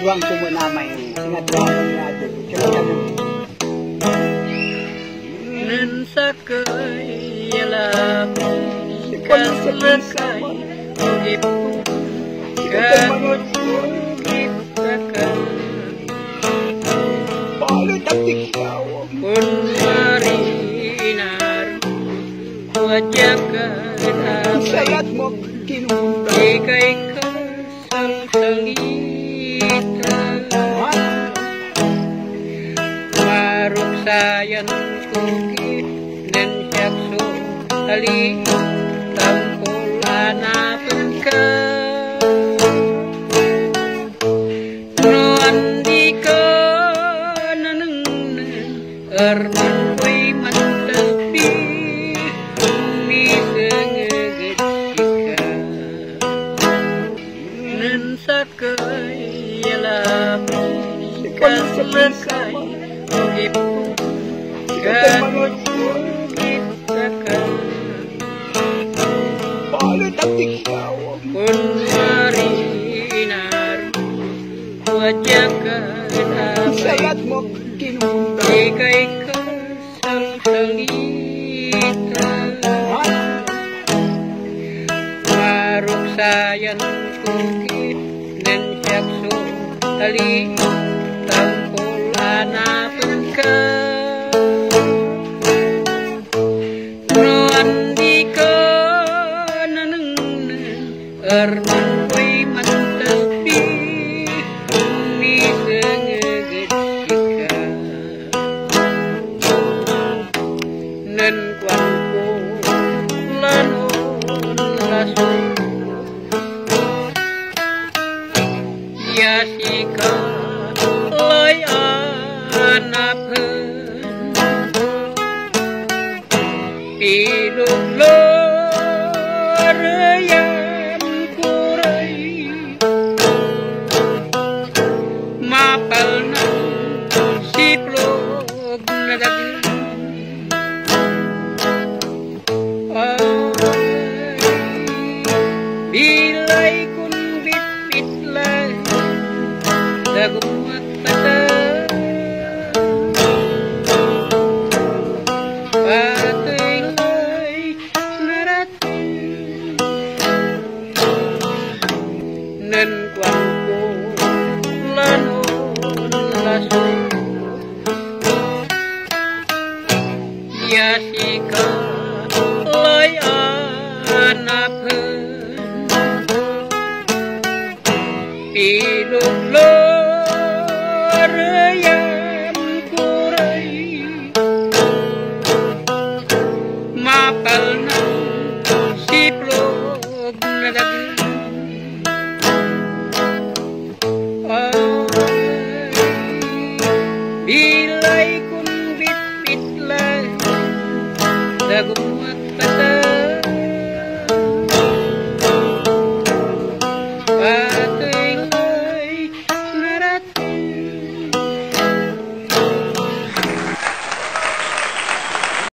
ruang kumunamay nga tuwang natin nen sakay yalabi kaslakay ipun giptakan pun marinar wajah salat mo kinunda ikay salsalita maruk sayan kukit dan syaksu ali tampulana pengka nuan dika naneng erman way mantepi sakay yalabi kaslakay ipun giptakan pun marinar wajah salat mo kinunda ikay kasalsalita maruk sayan kukit dan syaksu ali tampulana pengka nuan dika naneng erman way mantepi misengegejika nen kuanku lanon lasu yasika loy anapen piluk loreyan kurai mapalna siplog nadag bilay kun bit-bit lai dagumat pada patuy lay narating nen kuangku lanon lasu yasika lay anapen piluk lor